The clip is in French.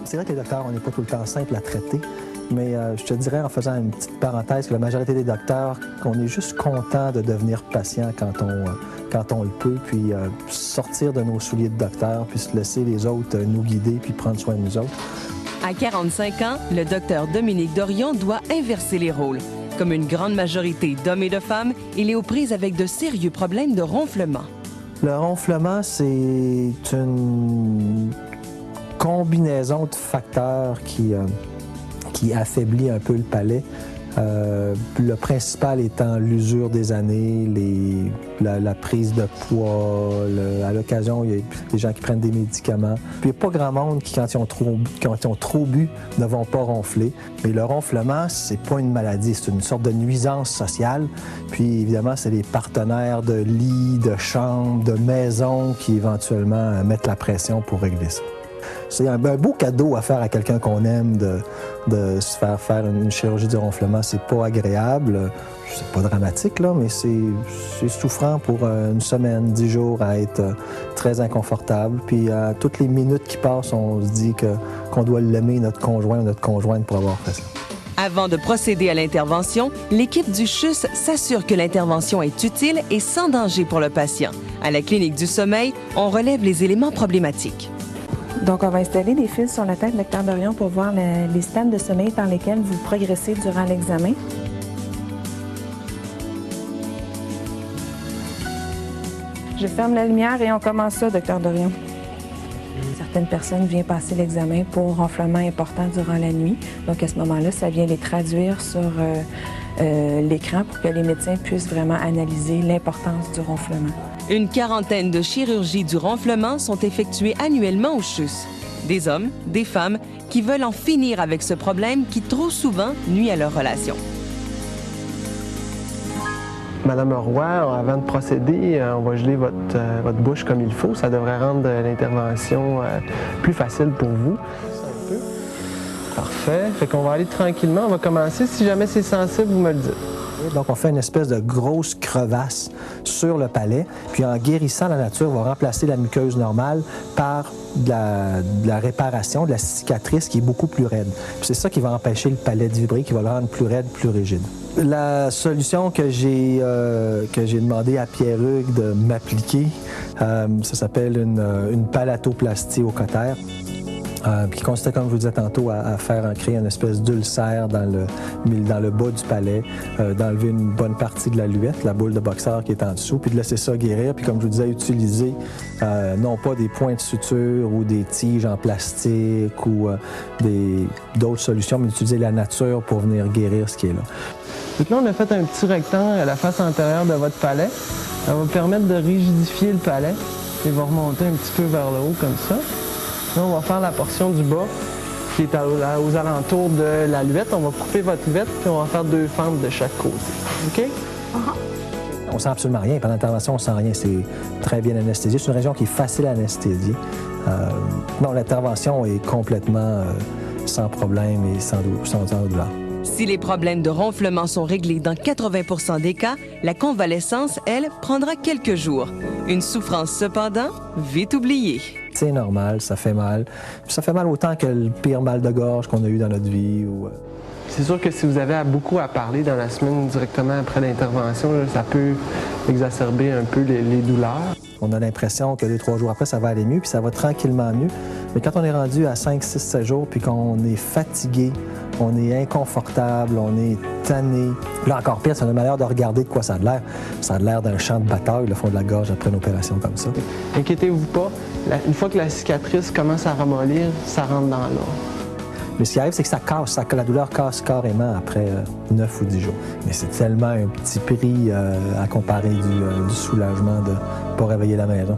C'est vrai que les docteurs, on n'est pas tout le temps simple à traiter, mais je te dirais, en faisant une petite parenthèse, que la majorité des docteurs, qu'on est juste content de devenir patient quand on le peut, puis sortir de nos souliers de docteur, puis se laisser les autres nous guider, puis prendre soin de nous autres. À 45 ans, le docteur Dominique Dorion doit inverser les rôles. Comme une grande majorité d'hommes et de femmes, il est aux prises avec de sérieux problèmes de ronflement. Le ronflement, c'est une combinaison de facteurs qui affaiblit un peu le palais. Le principal étant l'usure des années, la prise de poids, à l'occasion, il y a des gens qui prennent des médicaments. Puis il n'y a pas grand monde qui, quand ils ont trop bu, ne vont pas ronfler. Mais le ronflement, c'est pas une maladie, c'est une sorte de nuisance sociale. Puis évidemment, c'est les partenaires de lit, de chambre, de maison qui éventuellement mettent la pression pour régler ça. C'est un beau cadeau à faire à quelqu'un qu'on aime de se faire une chirurgie du ronflement. C'est pas agréable, c'est pas dramatique, là, mais c'est souffrant pour une semaine, 10 jours à être très inconfortable. Puis à toutes les minutes qui passent, on se dit qu'on doit l'aimer, notre conjoint ou notre conjointe, pour avoir fait ça. Avant de procéder à l'intervention, l'équipe du CHUSS s'assure que l'intervention est utile et sans danger pour le patient. À la clinique du sommeil, on relève les éléments problématiques. Donc, on va installer des fils sur la tête, docteur Dorion, pour voir les stades de sommeil par lesquels vous progressez durant l'examen. Je ferme la lumière et on commence ça, docteur Dorion. Certaines personnes viennent passer l'examen pour ronflement important durant la nuit. Donc, à ce moment-là, ça vient les traduire sur l'écran pour que les médecins puissent vraiment analyser l'importance du ronflement. Une quarantaine de chirurgies du ronflement sont effectuées annuellement au CHUSS. Des hommes, des femmes qui veulent en finir avec ce problème qui trop souvent nuit à leur relation. Madame Roy, avant de procéder, on va geler votre bouche comme il faut. Ça devrait rendre l'intervention plus facile pour vous. Parfait. Fait qu'on va aller tranquillement. On va commencer. Si jamais c'est sensible, vous me le dites. Donc, on fait une espèce de grosse crevasse sur le palais. Puis, en guérissant, la nature va remplacer la muqueuse normale par de la réparation, de la cicatrice qui est beaucoup plus raide. Puis c'est ça qui va empêcher le palais de vibrer, qui va le rendre plus raide, plus rigide. La solution que j'ai demandé à Pierre-Hugues de m'appliquer, ça s'appelle une palatoplastie au cotère. Qui consistait, comme je vous disais tantôt, à créer une espèce d'ulcère dans le bas du palais, d'enlever une bonne partie de la luette, la boule de boxeur qui est en dessous, puis de laisser ça guérir. Puis comme je vous disais, utiliser non pas des points de suture ou des tiges en plastique ou d'autres solutions, mais d'utiliser la nature pour venir guérir ce qui est là. Donc là, on a fait un petit rectangle à la face antérieure de votre palais. Ça va permettre de rigidifier le palais et va remonter un petit peu vers le haut comme ça. Là, on va faire la portion du bas qui est aux alentours de la luette. On va couper votre luette puis on va faire 2 fentes de chaque côté. OK? On sent absolument rien. Pendant l'intervention, on sent rien. C'est très bien anesthésié. C'est une région qui est facile à anesthésier. Non, l'intervention est complètement sans problème et sans douleur. Si les problèmes de ronflement sont réglés dans 80% des cas, la convalescence, elle, prendra quelques jours. Une souffrance, cependant, vite oubliée. C'est normal, ça fait mal. Ça fait mal autant que le pire mal de gorge qu'on a eu dans notre vie. C'est sûr que si vous avez beaucoup à parler dans la semaine directement après l'intervention, ça peut exacerber un peu les douleurs. On a l'impression que 2-3 jours après, ça va aller mieux, puis ça va tranquillement mieux. Mais quand on est rendu à 5, 6, 7 jours, puis qu'on est fatigué, on est inconfortable, on est tanné. Là, encore pire, ça a le malheur de regarder de quoi ça a l'air. Ça a l'air d'un champ de bataille, le fond de la gorge, après une opération comme ça. Inquiétez-vous pas, une fois que la cicatrice commence à ramollir, ça rentre dans l'ordre. Mais ce qui arrive, c'est que ça casse, la douleur casse carrément après 9 ou 10 jours. Mais c'est tellement un petit prix à comparer du soulagement de ne pas réveiller la maison.